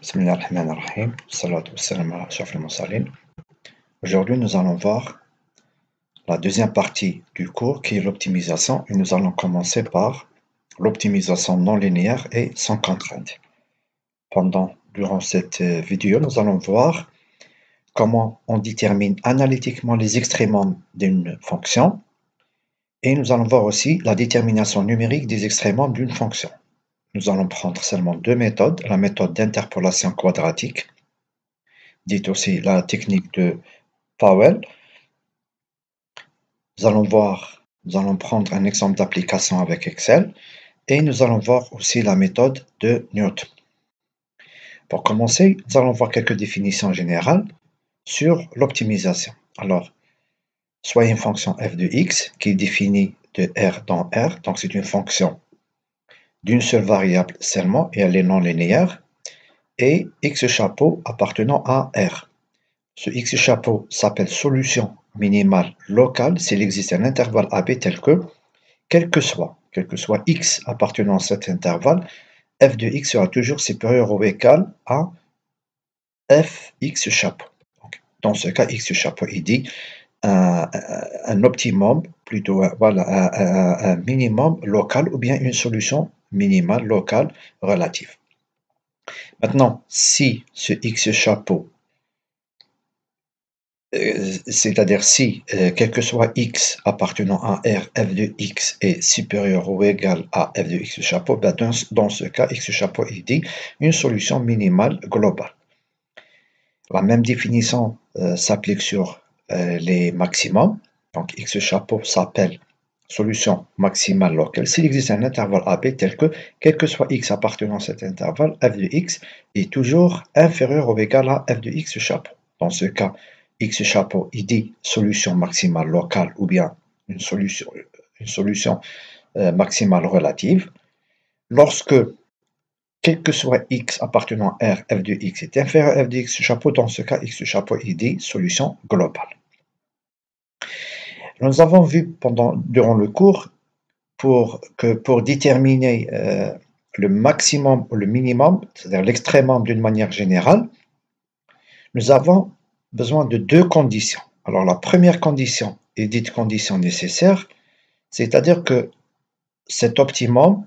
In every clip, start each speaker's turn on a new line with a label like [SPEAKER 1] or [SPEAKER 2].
[SPEAKER 1] Bismillah ar-Rahman ar-Rahim, salatu wassalam ala ashraf al-mursalin. Aujourd'hui, nous allons voir la deuxième partie du cours qui est l'optimisation et nous allons commencer par l'optimisation non linéaire et sans contrainte. Durant cette vidéo, nous allons voir comment on détermine analytiquement les extrémums d'une fonction et nous allons voir aussi la détermination numérique des extrémums d'une fonction. Nous allons prendre seulement deux méthodes, la méthode d'interpolation quadratique, dite aussi la technique de Powell. Nous allons prendre un exemple d'application avec Excel et nous allons voir aussi la méthode de Newton. Pour commencer, nous allons voir quelques définitions générales sur l'optimisation. Alors, soit une fonction f de x qui est définie de R dans R, donc c'est une fonction d'une seule variable seulement et elle est non linéaire, et x chapeau appartenant à R. Ce x chapeau s'appelle solution minimale locale s'il existe un intervalle AB tel que, quel que soit x appartenant à cet intervalle, f de x sera toujours supérieur ou égal à f x chapeau. Donc, dans ce cas, x chapeau, il dit un optimum, plutôt un minimum local ou bien une solution minimale locale relative. Maintenant, si ce x chapeau, c'est-à-dire si, quel que soit x appartenant à R, f de x est supérieur ou égal à f de x chapeau, ben dans ce cas, x chapeau il dit une solution minimale globale. La même définition s'applique sur les maximums. Donc, x chapeau s'appelle solution maximale locale s'il existe un intervalle AB tel que, quel que soit x appartenant à cet intervalle, f de x est toujours inférieur ou égal à f de x chapeau. Dans ce cas, x chapeau, il dit solution maximale locale ou bien une solution maximale relative. Lorsque, quel que soit x appartenant à R, f de x est inférieur à f de x chapeau, dans ce cas, x chapeau, il dit solution globale. Nous avons vu durant le cours pour déterminer le maximum ou le minimum, c'est-à-dire l'extrémum d'une manière générale, nous avons besoin de deux conditions. Alors la première condition est dite condition nécessaire, c'est-à-dire que cet optimum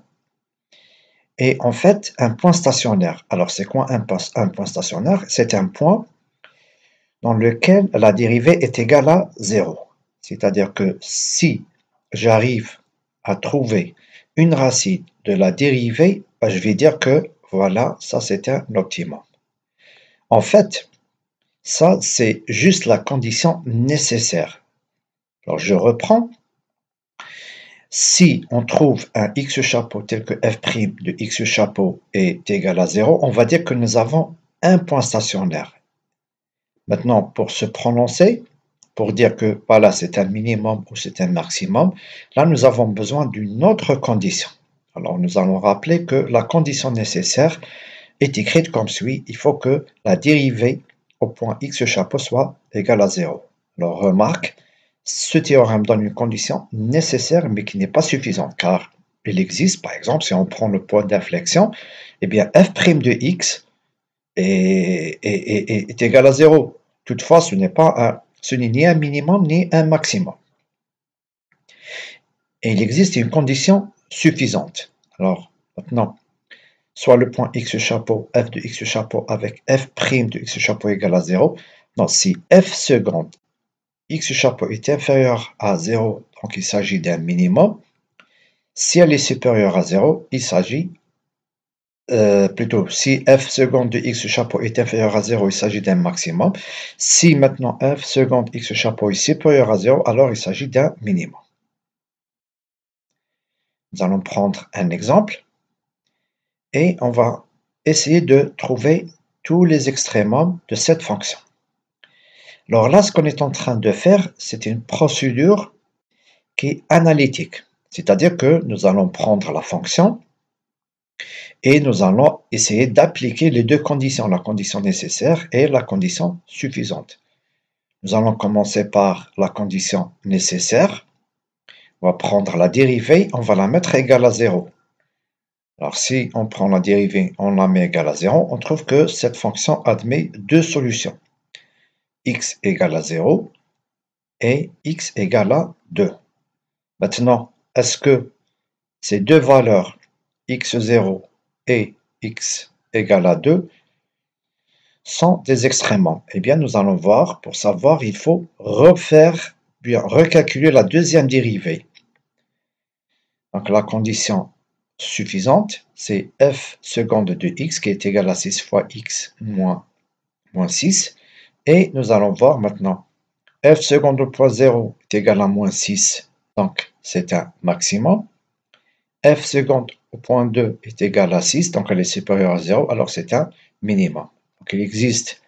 [SPEAKER 1] est en fait un point stationnaire. Alors c'est quoi un point stationnaire? C'est un point dans lequel la dérivée est égale à 0. C'est-à-dire que si j'arrive à trouver une racine de la dérivée, ben je vais dire que voilà, ça c'est un optimum. En fait, ça c'est juste la condition nécessaire. Alors je reprends. Si on trouve un x chapeau tel que f' de x chapeau est égal à 0, on va dire que nous avons un point stationnaire. Maintenant, pour se prononcer, pour dire que voilà, c'est un minimum ou c'est un maximum, là nous avons besoin d'une autre condition. Alors nous allons rappeler que la condition nécessaire est écrite comme suit. Il faut que la dérivée au point x chapeau soit égale à 0. Alors remarque, ce théorème donne une condition nécessaire mais qui n'est pas suffisante car il existe, par exemple, si on prend le point d'inflexion, eh bien f' de x est égal à 0. Toutefois, ce n'est ni un minimum ni un maximum. Et il existe une condition suffisante. Alors, maintenant, soit le point x chapeau, f de x chapeau avec f' de x chapeau égale à 0. Donc, si f seconde x chapeau est inférieur à 0, donc il s'agit d'un minimum. Si elle est supérieure à 0, il s'agit si f seconde de x chapeau est inférieur à 0, il s'agit d'un maximum. Si maintenant f seconde x chapeau est supérieur à 0, alors il s'agit d'un minimum. Nous allons prendre un exemple et on va essayer de trouver tous les extrémums de cette fonction. Alors là, ce qu'on est en train de faire, c'est une procédure qui est analytique. C'est-à-dire que nous allons prendre la fonction et nous allons essayer d'appliquer les deux conditions, la condition nécessaire et la condition suffisante. Nous allons commencer par la condition nécessaire. On va prendre la dérivée, on va la mettre égale à 0. Alors, si on prend la dérivée, on la met égale à 0, on trouve que cette fonction admet deux solutions. X égale à 0 et x égale à 2. Maintenant, est-ce que ces deux valeurs, x0 et x égale à 2, sont des extrémums? Eh bien, nous allons voir. Pour savoir, il faut recalculer la deuxième dérivée. Donc, la condition suffisante, c'est f seconde de x qui est égal à 6 fois x moins 6. Et nous allons voir maintenant, f seconde au poids 0 est égal à moins 6, donc c'est un maximum. F seconde au point 2 est égal à 6, donc elle est supérieure à 0, alors c'est un minimum. Donc il existe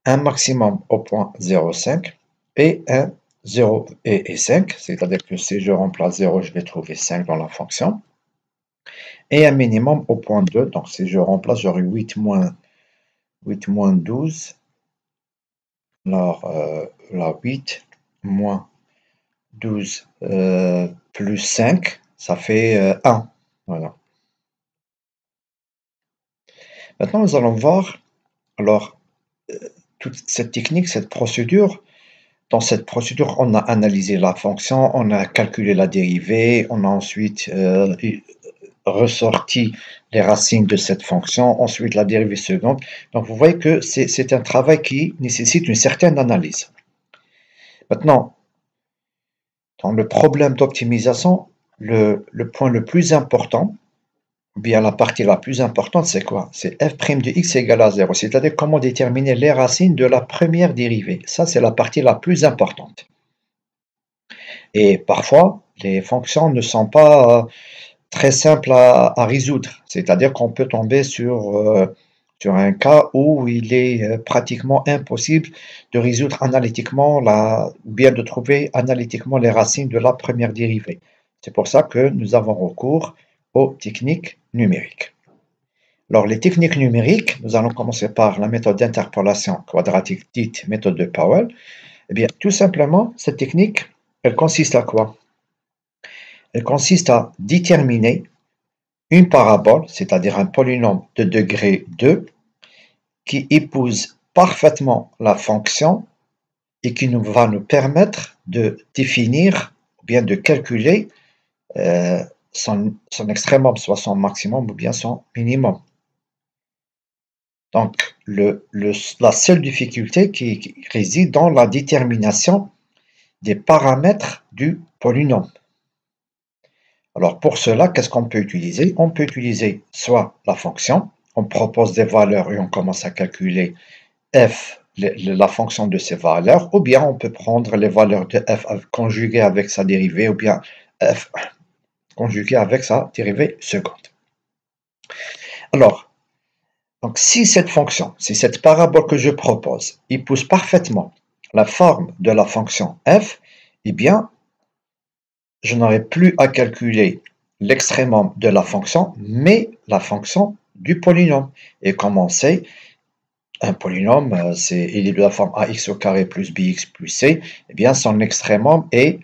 [SPEAKER 1] un maximum au point 0,5 et un 0 et 5, c'est-à-dire que si je remplace 0, je vais trouver 5 dans la fonction. Et un minimum au point 2, donc si je remplace, j'aurai 8 moins 12. Alors, la 8 moins 12 plus 5, ça fait 1. Voilà. Maintenant, nous allons voir, alors, toute cette technique, cette procédure. Dans cette procédure, on a analysé la fonction, on a calculé la dérivée, on a ensuite ressorti les racines de cette fonction, ensuite la dérivée seconde. Donc, vous voyez que c'est un travail qui nécessite une certaine analyse. Maintenant, dans le problème d'optimisation, le point le plus important, ou bien la partie la plus importante, c'est quoi? C'est f' de x égale à 0, c'est-à-dire comment déterminer les racines de la première dérivée. Ça, c'est la partie la plus importante. Et parfois, les fonctions ne sont pas très simples à résoudre, c'est-à-dire qu'on peut tomber sur un cas où il est pratiquement impossible de résoudre analytiquement, ou bien de trouver analytiquement les racines de la première dérivée. C'est pour ça que nous avons recours aux techniques numériques. Alors, les techniques numériques, nous allons commencer par la méthode d'interpolation quadratique dite méthode de Powell. Eh bien, tout simplement, cette technique, elle consiste à quoi? Elle consiste à déterminer une parabole, c'est-à-dire un polynôme de degré 2, qui épouse parfaitement la fonction et qui va nous permettre de définir ou bien de calculer son extrémum, soit son maximum ou bien son minimum. Donc, la seule difficulté qui réside dans la détermination des paramètres du polynôme. Alors, pour cela, qu'est-ce qu'on peut utiliser? On peut utiliser soit la fonction, on propose des valeurs et on commence à calculer f, la fonction de ces valeurs, ou bien on peut prendre les valeurs de f conjuguées avec sa dérivée, ou bien f conjuguée avec sa dérivée seconde. Alors, donc si cette fonction, si cette parabole que je propose épouse parfaitement la forme de la fonction f, eh bien, je n'aurai plus à calculer l'extrémum de la fonction, mais la fonction du polynôme. Et comme on sait, un polynôme, il est de la forme ax au carré plus bx plus c, eh bien son extrémum est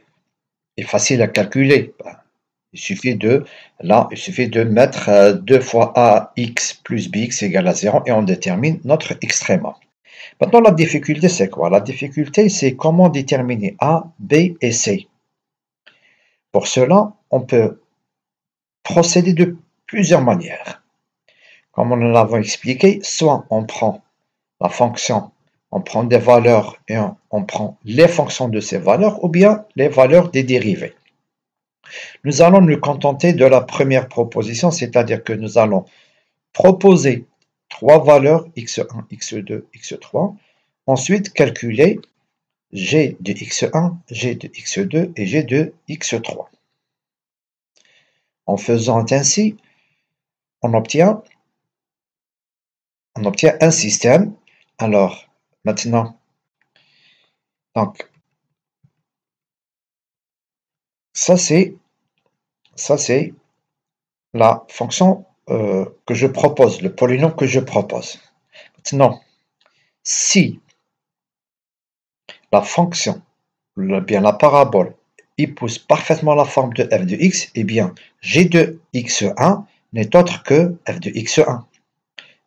[SPEAKER 1] facile à calculer. Il suffit de mettre 2 fois ax plus bx égale à 0 et on détermine notre extrémum. Maintenant, la difficulté, c'est quoi? La difficulté, c'est comment déterminer a, b et c. Pour cela, on peut procéder de plusieurs manières. Comme nous l'avons expliqué, soit on prend la fonction, on prend des valeurs et on prend les fonctions de ces valeurs ou bien les valeurs des dérivées. Nous allons nous contenter de la première proposition, c'est-à-dire que nous allons proposer trois valeurs x1, x2, x3, ensuite calculer g de x1, g de x2 et g de x3. En faisant ainsi, on obtient un système. Alors, maintenant, donc, ça c'est la fonction que je propose, le polynôme que je propose. Maintenant, si la fonction, bien la parabole, épouse parfaitement la forme de f de x, eh bien, g de x1 n'est autre que f de x1.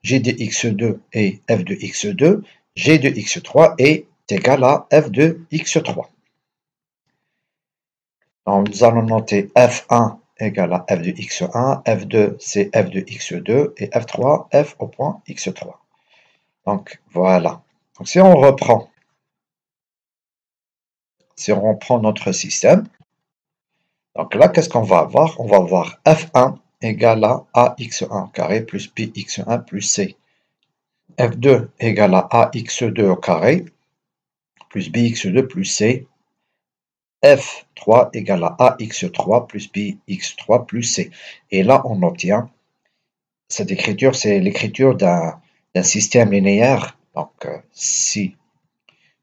[SPEAKER 1] g de x2 et f de x2, g de x3 est égal à f de x3. Donc, nous allons noter f1 égale à f de x1, f2 c'est f de x2 et f3 f au point x3. Donc voilà. Donc, si on reprend notre système, donc là, qu'est-ce qu'on va avoir? On va avoir f1 égale à ax1 carré plus bx1 plus c. f2 égale à ax2 au carré plus bx2 plus c. f3 égale à ax3 plus bx3 plus c. Et là, on obtient, cette écriture, c'est l'écriture d'un système linéaire. Donc, si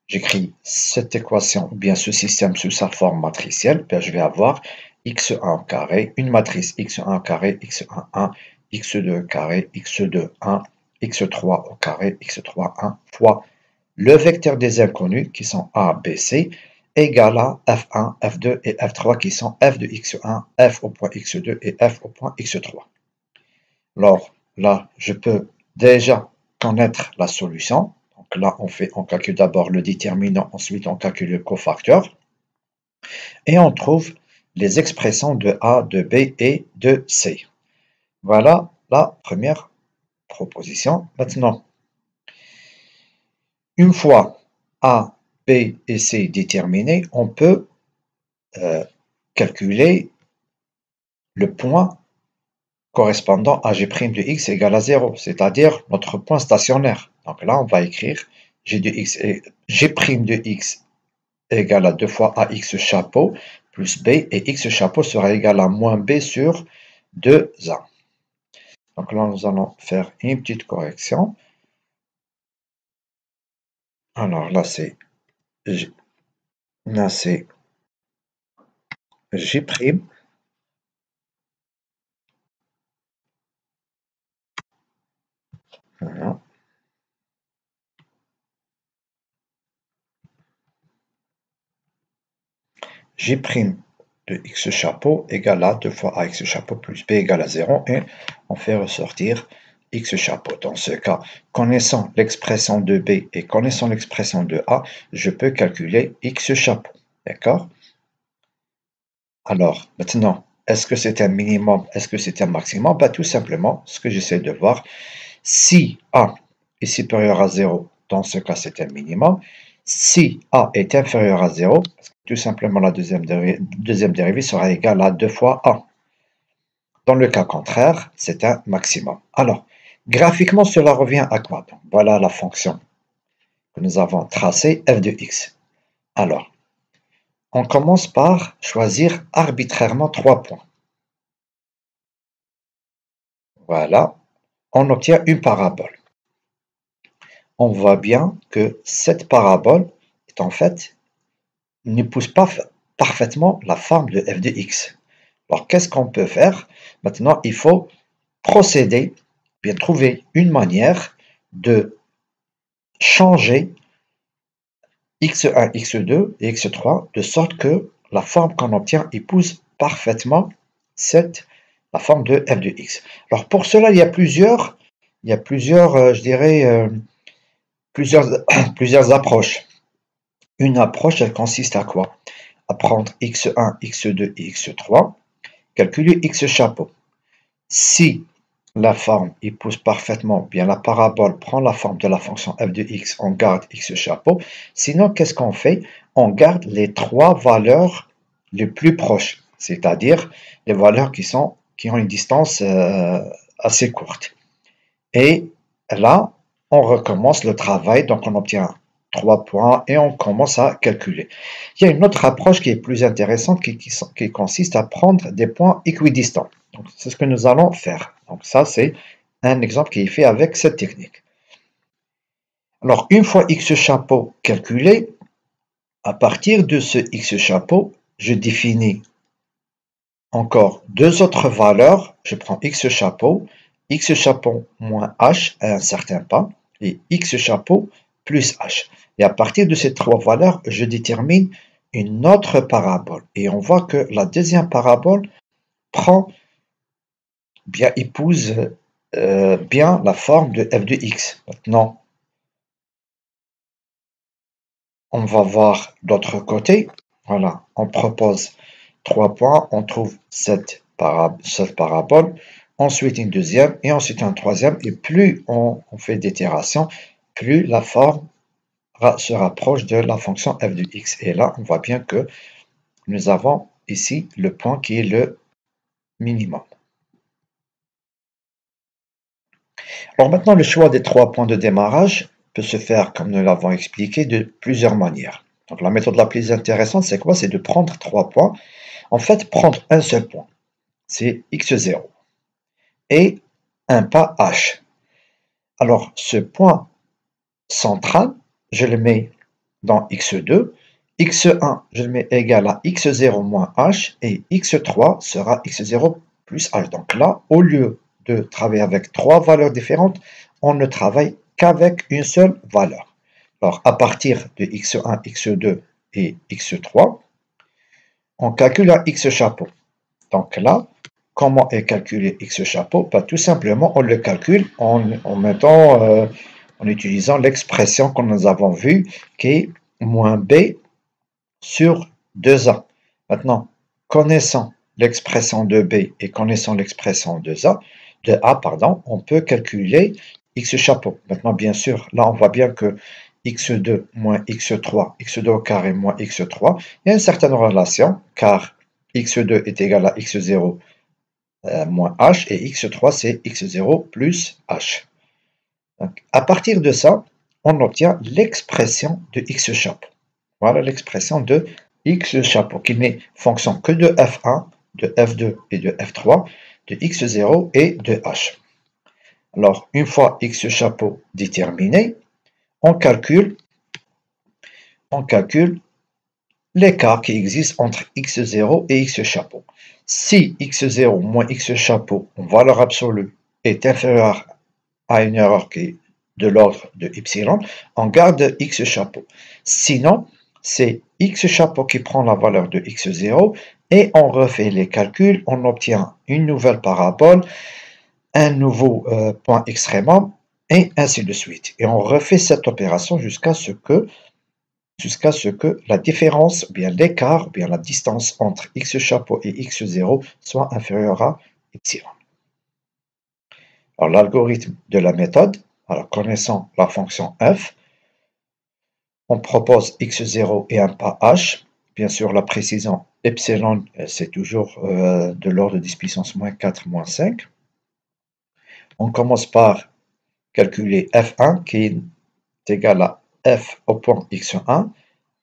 [SPEAKER 1] j'écris cette équation, ou bien ce système sous sa forme matricielle, ben je vais avoir x1 au carré, une matrice x1 au carré, x1, 1, x2 au carré, x2, 1, x3 au carré, x3, 1, fois le vecteur des inconnus qui sont a, b, c, égale à f1, f2 et f3 qui sont f de x1, f au point x2 et f au point x3. Alors là, je peux déjà connaître la solution. Donc là, on calcule d'abord le déterminant, ensuite on calcule le cofacteur. Et on trouve les expressions de A, de B et de C. Voilà la première proposition. Maintenant, une fois A, B et C déterminés, on peut calculer le point correspondant à g' de x égale à 0, c'est-à-dire notre point stationnaire. Donc là, on va écrire g' de x égale à 2 fois ax chapeau plus b, et x chapeau sera égal à moins b sur 2a. Donc là, nous allons faire une petite correction. Alors là, c'est g'. Voilà. G' de x chapeau égale à 2 fois ax chapeau plus b égale à 0, et on fait ressortir x chapeau. Dans ce cas, connaissant l'expression de b et connaissant l'expression de a, je peux calculer x chapeau. D'accord? Alors, maintenant, est-ce que c'est un minimum? Est-ce que c'est un maximum? Ben, tout simplement, ce que j'essaie de voir, si a est supérieur à 0, dans ce cas, c'est un minimum. Si a est inférieur à 0, parce que tout simplement, la deuxième dérivée sera égale à 2 fois a. Dans le cas contraire, c'est un maximum. Alors, graphiquement, cela revient à quoi? Donc, voilà la fonction que nous avons tracée, f de x. Alors, on commence par choisir arbitrairement 3 points. Voilà, on obtient une parabole. On voit bien que cette parabole est en fait n'épouse pas parfaitement la forme de f de x. Alors, qu'est-ce qu'on peut faire? Maintenant, il faut procéder, bien trouver une manière de changer x1, x2 et x3 de sorte que la forme qu'on obtient épouse parfaitement la forme de f de x. Alors, pour cela, il y a plusieurs je dirais, plusieurs approches. Une approche, elle consiste à quoi? À prendre x1, x2 et x3, calculer x chapeau. Si la forme épouse parfaitement, bien la parabole prend la forme de la fonction f de x, on garde x chapeau. Sinon, qu'est-ce qu'on fait? On garde les 3 valeurs les plus proches, c'est-à-dire les valeurs qui ont une distance assez courte. Et là, on recommence le travail, donc on obtient 3 points et on commence à calculer. Il y a une autre approche qui est plus intéressante qui consiste à prendre des points équidistants. Donc, c'est ce que nous allons faire. Donc ça, c'est un exemple qui est fait avec cette technique. Alors, une fois x chapeau calculé, à partir de ce x chapeau, je définis encore 2 autres valeurs. Je prends x chapeau moins h à un certain pas, et x chapeau plus h. Et à partir de ces 3 valeurs, je détermine une autre parabole. Et on voit que la deuxième parabole prend bien épouse bien la forme de f de x. Maintenant, on va voir l'autre côté. Voilà, on propose 3 points, on trouve cette parabole, ensuite une deuxième et ensuite un troisième. Et plus on fait d'itérations, plus la forme se rapproche de la fonction f de x. Et là, on voit bien que nous avons ici le point qui est le minimum. Alors maintenant, le choix des 3 points de démarrage peut se faire, comme nous l'avons expliqué, de plusieurs manières. Donc la méthode la plus intéressante, c'est quoi? C'est de prendre 3 points. En fait, prendre un seul point, c'est x0, et un pas h. Alors, ce point central, je le mets dans x2, x1, je le mets égal à x0 moins h, et x3 sera x0 plus h. Donc là, au lieu de travailler avec 3 valeurs différentes, on ne travaille qu'avec une seule valeur. Alors, à partir de x1, x2 et x3, on calcule un x chapeau. Donc là, comment est calculé x chapeau? Tout simplement, on le calcule en utilisant l'expression que nous avons vue, qui est moins b sur 2a. Maintenant, connaissant l'expression de b et connaissant l'expression de a, on peut calculer x chapeau. Maintenant, bien sûr, là, on voit bien que x2 moins x3, x2 au carré moins x3, il y a une certaine relation, car x2 est égal à x0 moins h, et x3 c'est x0 plus h. Donc, à partir de ça, on obtient l'expression de x chapeau. Voilà l'expression de x chapeau, qui n'est fonction que de f1, de f2 et de f3, de x0 et de h. Alors, une fois x chapeau déterminé, on calcule l'écart qui existe entre x0 et x chapeau. Si x0 moins x chapeau en valeur absolue est inférieur à une erreur qui est de l'ordre de epsilon, on garde x chapeau. Sinon, c'est x chapeau qui prend la valeur de x0 et on refait les calculs, on obtient une nouvelle parabole, un nouveau point extrémum et ainsi de suite. Et on refait cette opération jusqu'à ce que la différence, ou bien l'écart, ou bien la distance entre x chapeau et x0 soit inférieure à epsilon. Alors l'algorithme de la méthode, alors connaissant la fonction f, on propose x0 et un pas h. Bien sûr, la précision epsilon, c'est toujours de l'ordre de 10 puissance moins 4, moins 5. On commence par calculer f1 qui est égal à f au point x1,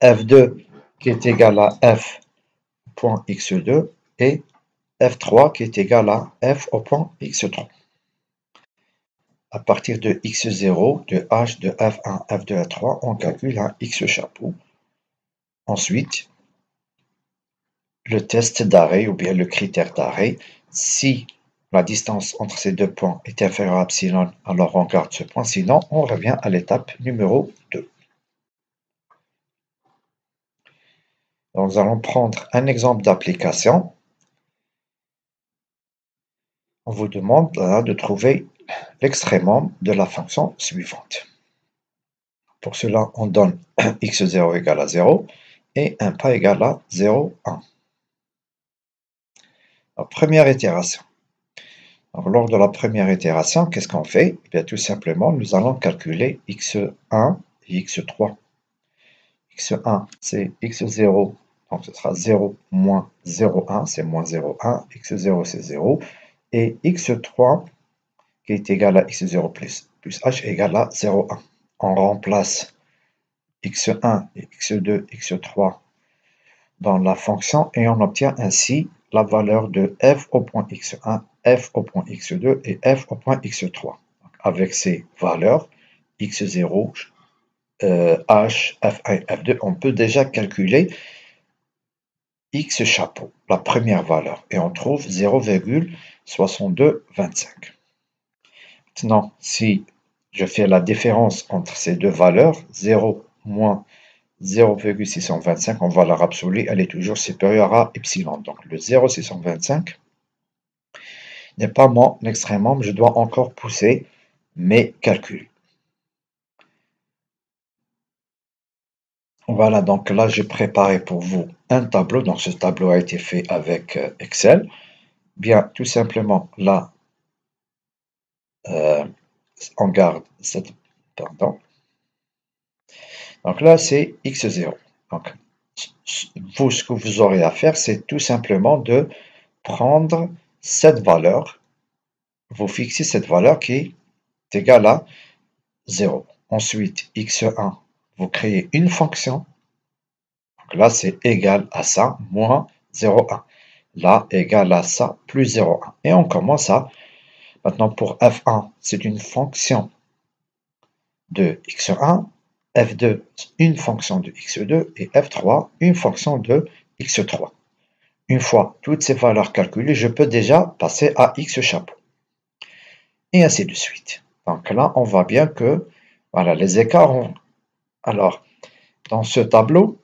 [SPEAKER 1] f2 qui est égal à f au point x2 et f3 qui est égal à f au point x3. À partir de x0, de h, de f1, f2, f3, on calcule un x chapeau. Ensuite, le test d'arrêt ou bien le critère d'arrêt. Si la distance entre ces deux points est inférieure à epsilon, alors on garde ce point. Sinon, on revient à l'étape numéro 2. Donc, nous allons prendre un exemple d'application. On vous demande là, de trouver l'extrémum de la fonction suivante. Pour cela, on donne x0 égale à 0 et un pas égal à 0, 1. La première itération. Alors, lors de la première itération, qu'est-ce qu'on fait? Eh bien, tout simplement, nous allons calculer x1 et x3. x1, c'est x0, donc ce sera 0 moins 0,1, c'est moins 0,1, x0 c'est 0, et x3 qui est égal à x0 plus h égale à 0,1. On remplace x1 et x2, x3 dans la fonction et on obtient ainsi la valeur de f au point x1, f au point x2 et f au point x3. Avec ces valeurs, x0, h, f1 et f2, on peut déjà calculer x chapeau, la première valeur, et on trouve 0,6225. Maintenant, si je fais la différence entre ces deux valeurs, 0 moins 0,625 en valeur absolue, elle est toujours supérieure à epsilon. Donc le 0,625 n'est pas mon extrémum, je dois encore pousser mes calculs. Voilà, donc là, j'ai préparé pour vous un tableau. Donc, ce tableau a été fait avec Excel. Bien, tout simplement, là, on garde cette... Pardon. Donc là, c'est x0. Donc, vous, ce que vous aurez à faire, c'est tout simplement de prendre cette valeur. Vous fixez cette valeur qui est égale à 0. Ensuite, x1, vous créez une fonction. Donc là, c'est égal à ça, moins 0,1. Là, égal à ça, plus 0,1. Et on commence à... Maintenant, pour f1, c'est une fonction de x1, f2, une fonction de x2, et f3, une fonction de x3. Une fois toutes ces valeurs calculées, je peux déjà passer à x chapeau. Et ainsi de suite. Donc là, on voit bien que voilà, les écarts ont... Alors, dans ce tableau,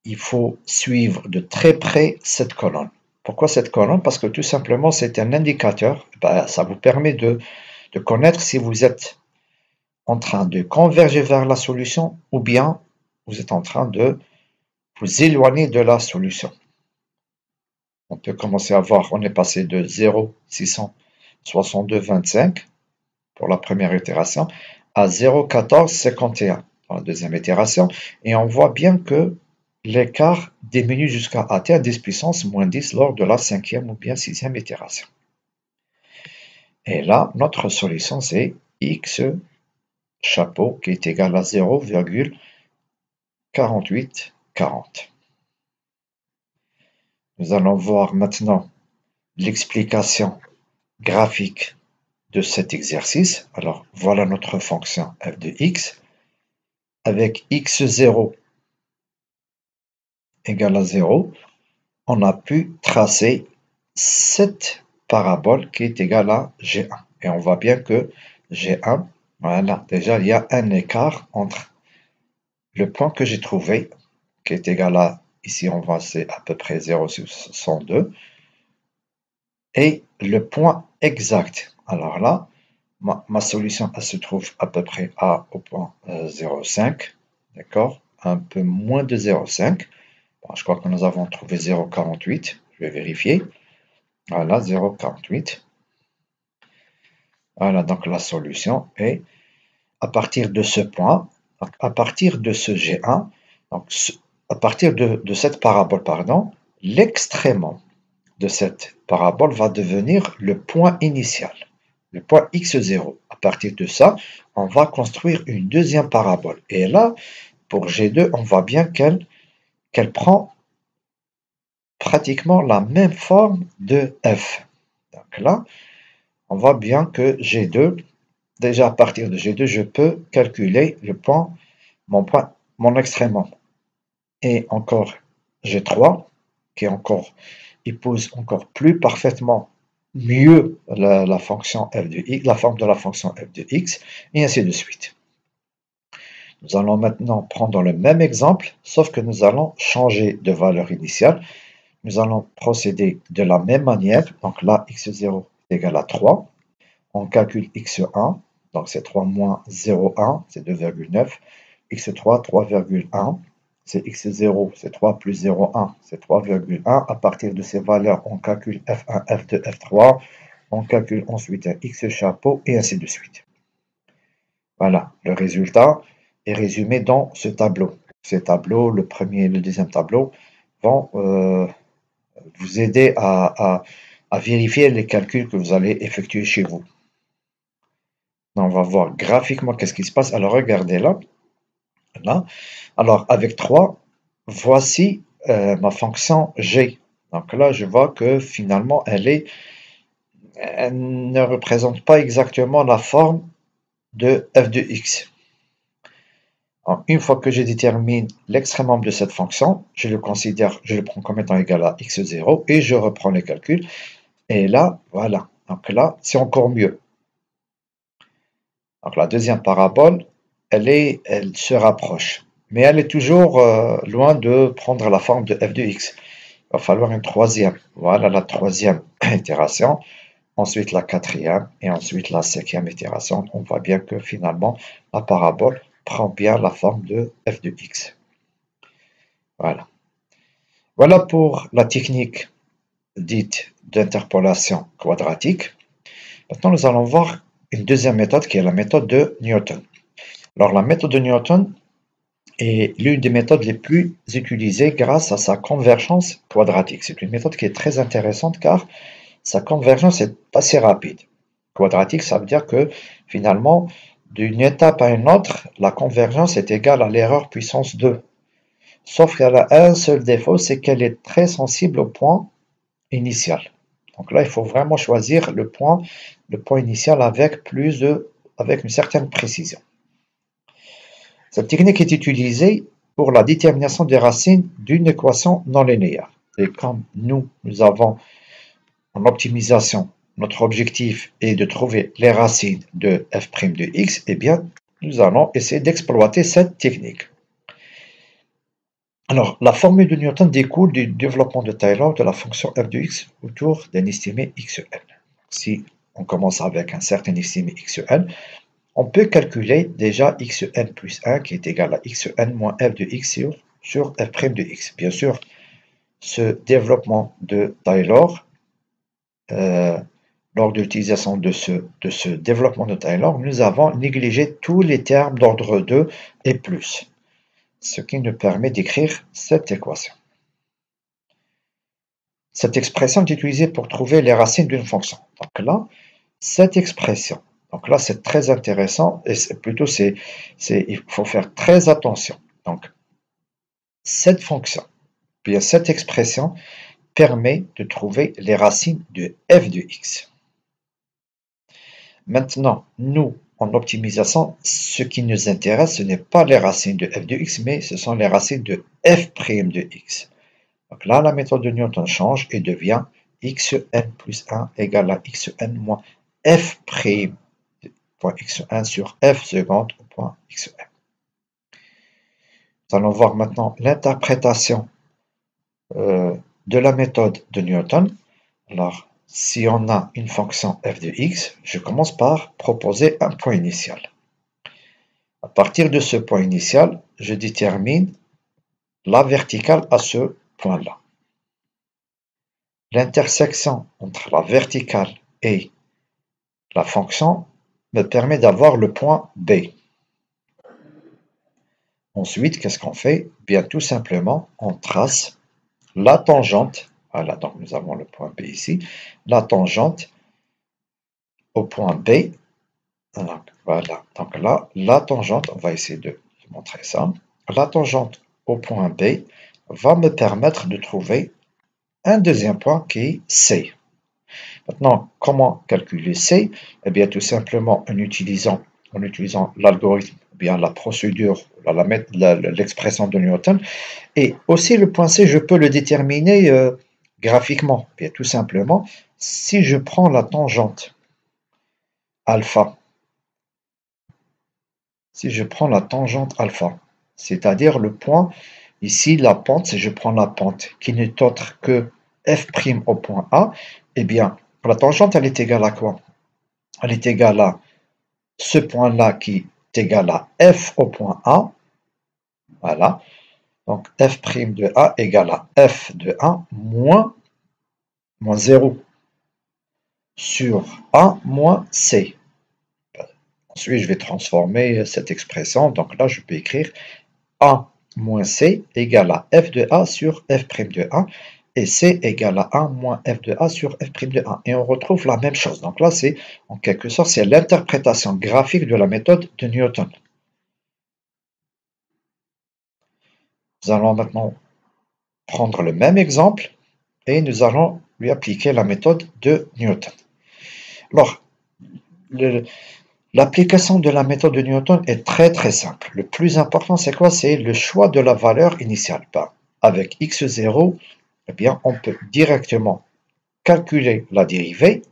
[SPEAKER 1] il faut suivre de très près cette colonne. Pourquoi cette colonne? Parce que tout simplement, c'est un indicateur. Ça vous permet de connaître si vous êtes en train de converger vers la solution ou bien vous êtes en train de vous éloigner de la solution. On peut commencer à voir, on est passé de 0,662,25 pour la première itération à 0,1451 pour la deuxième itération. Et on voit bien que l'écart diminue jusqu'à atteindre 10 puissance moins 10 lors de la cinquième ou bien sixième itération. Et là, notre solution, c'est x chapeau qui est égal à 0,4840. Nous allons voir maintenant l'explication graphique de cet exercice. Alors, voilà notre fonction f de x. Avec x0 égale à 0, on a pu tracer cette parabole qui est égale à G1. Et on voit bien que G1, voilà, déjà il y a un écart entre le point que j'ai trouvé, qui est égal à, ici on voit c'est à peu près 0,62, et le point exact. Alors là, ma solution elle se trouve à peu près au point 0,5, d'accord, un peu moins de 0,5. Bon, je crois que nous avons trouvé 0,48, je vais vérifier. Voilà, 0,48. Voilà, donc la solution est à partir de ce point, à partir de ce G1, donc à partir de cette parabole, pardon, l'extrémum de cette parabole va devenir le point initial, le point x0. À partir de ça, on va construire une deuxième parabole. Et là, pour G2, on voit bien qu'elle prend pratiquement la même forme de f. Donc là, on voit bien que G2, déjà à partir de G2, je peux calculer le point, mon extrémum. Et encore G3, qui épouse encore plus parfaitement mieux la fonction f de x, la forme de la fonction f de x, et ainsi de suite. Nous allons maintenant prendre le même exemple, sauf que nous allons changer de valeur initiale. Nous allons procéder de la même manière. Donc là, x0 est égal à 3. On calcule x1, donc c'est 3 moins 0,1, c'est 2,9. x3, 3,1. C'est x0, c'est 3 plus 0,1, c'est 3,1. À partir de ces valeurs, on calcule f1, f2, f3. On calcule ensuite un x chapeau et ainsi de suite. Voilà, le résultat est résumé dans ce tableau. Ces tableaux, le premier et le deuxième tableau, vont vous aider à vérifier les calculs que vous allez effectuer chez vous. On va voir graphiquement qu'est-ce qui se passe. Alors, regardez là. Alors, avec 3, voici ma fonction g. Donc là, je vois que finalement, elle ne représente pas exactement la forme de f de x. Alors, une fois que je détermine l'extrémum de cette fonction, je le prends comme étant égal à x0 et je reprends les calculs. Et là, voilà. Donc là, c'est encore mieux. Donc la deuxième parabole, elle se rapproche. Mais elle est toujours loin de prendre la forme de f de x. va falloir une troisième. Voilà la troisième itération. Ensuite la quatrième et ensuite la cinquième itération. On voit bien que finalement la parabole prend bien la forme de f de x. Voilà. Voilà pour la technique dite d'interpolation quadratique. Maintenant, nous allons voir une deuxième méthode qui est la méthode de Newton. Alors, la méthode de Newton est l'une des méthodes les plus utilisées grâce à sa convergence quadratique. C'est une méthode qui est très intéressante car sa convergence est assez rapide. Quadratique, ça veut dire que finalement, d'une étape à une autre, la convergence est égale à l'erreur puissance 2. Sauf qu'elle a un seul défaut, c'est qu'elle est très sensible au point initial. Donc là, il faut vraiment choisir le point initial avec une certaine précision. Cette technique est utilisée pour la détermination des racines d'une équation non linéaire. Et comme nous avons en optimisation, notre objectif est de trouver les racines de f' de x, eh bien, nous allons essayer d'exploiter cette technique. Alors, la formule de Newton découle du développement de Taylor de la fonction f de x autour d'un estimé xn. Si on commence avec un certain estimé xn, on peut calculer déjà xn plus 1 qui est égal à xn moins f de x sur f' de x. Bien sûr, ce développement de Taylor, lors de l'utilisation de ce développement de Taylor, nous avons négligé tous les termes d'ordre 2 et plus, ce qui nous permet d'écrire cette équation. Cette expression est utilisée pour trouver les racines d'une fonction. Donc là, cette expression, donc là c'est très intéressant, et il faut faire très attention. Donc, cette fonction, bien cette expression, permet de trouver les racines de f de x. Maintenant, nous, en optimisation, ce qui nous intéresse, ce n'est pas les racines de f de x, mais ce sont les racines de f' de x. Donc là, la méthode de Newton change et devient xn plus 1 égale à xn moins f' point xn sur f seconde au point xn. Nous allons voir maintenant l'interprétation de la méthode de Newton. Alors, si on a une fonction f de x, je commence par proposer un point initial. À partir de ce point initial, je détermine la verticale à ce point-là. L'intersection entre la verticale et la fonction me permet d'avoir le point B. Ensuite, qu'est-ce qu'on fait? Bien, tout simplement, on trace la tangente. Voilà, donc nous avons le point B ici. La tangente au point B. Donc, voilà, donc là, la tangente, on va essayer de montrer ça. La tangente au point B va me permettre de trouver un deuxième point qui est C. Maintenant, comment calculer C? Eh bien, tout simplement en utilisant l'algorithme, ou bien la procédure, l'expression de Newton. Et aussi, le point C, je peux le déterminer graphiquement. Eh bien, tout simplement, si je prends la tangente alpha, c'est-à-dire le point, ici, la pente, si je prends la pente qui n'est autre que f' au point A, eh bien, la tangente, elle est égale à quoi? Elle est égale à ce point-là qui est égal à f au point A. Voilà. Donc, f' de A égale à f de A moins 0 sur A moins C. Ensuite, je vais transformer cette expression. Donc là, je peux écrire A moins C égale à f de A sur f' de A. Et C égale à 1 moins f de A sur f' de A. Et on retrouve la même chose. Donc là, c'est en quelque sorte, c'est l'interprétation graphique de la méthode de Newton. Nous allons maintenant prendre le même exemple et nous allons lui appliquer la méthode de Newton. Alors, l'application de la méthode de Newton est très simple. Le plus important, c'est quoi? C'est le choix de la valeur initiale. Avec x0, eh bien, on peut directement calculer la dérivée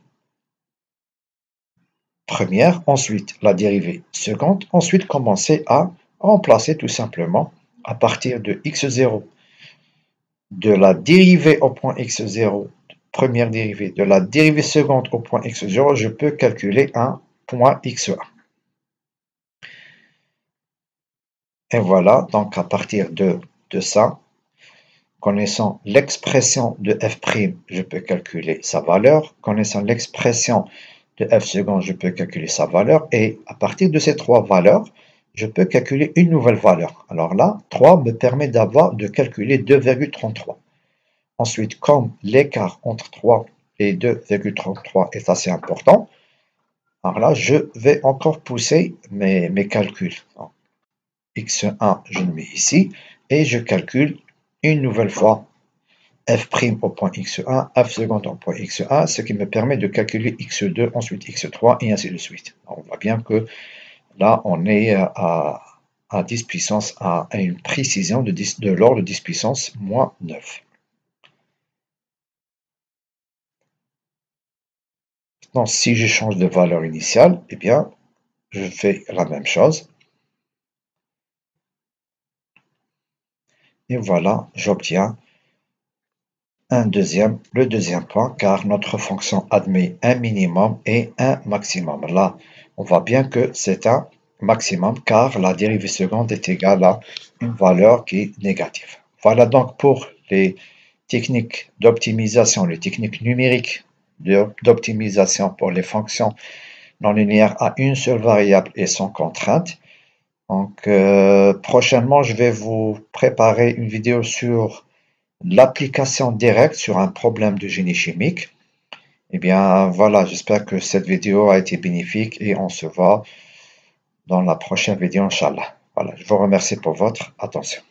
[SPEAKER 1] première, ensuite la dérivée seconde, ensuite commencer à remplacer tout simplement à partir de x0 de la dérivée au point x0, première dérivée, de la dérivée seconde au point x0, je peux calculer un point x1. Et voilà, donc à partir de ça, connaissant l'expression de f', je peux calculer sa valeur. Connaissant l'expression de f second, je peux calculer sa valeur. Et à partir de ces trois valeurs, je peux calculer une nouvelle valeur. Alors là, 3 me permet de calculer 2,33. Ensuite, comme l'écart entre 3 et 2,33 est assez important, alors là, je vais encore pousser mes calculs. x1, je le mets ici, et je calcule une nouvelle fois f' au point x1, f seconde au point x1, ce qui me permet de calculer x2, ensuite x3, et ainsi de suite. On voit bien que là, on est à 10 puissance, à une précision de l'ordre de 10 puissance moins 9. Maintenant, si je change de valeur initiale, eh bien, je fais la même chose. Et voilà, j'obtiens le deuxième point, car notre fonction admet un minimum et un maximum. Là, on voit bien que c'est un maximum, car la dérivée seconde est égale à une valeur qui est négative. Voilà donc pour les techniques d'optimisation, les techniques numériques d'optimisation pour les fonctions non linéaires à une seule variable et sans contrainte. Donc, prochainement, je vais vous préparer une vidéo sur l'application directe sur un problème de génie chimique. Eh bien, voilà, j'espère que cette vidéo a été bénéfique et on se voit dans la prochaine vidéo, Inch'Allah. Voilà, je vous remercie pour votre attention.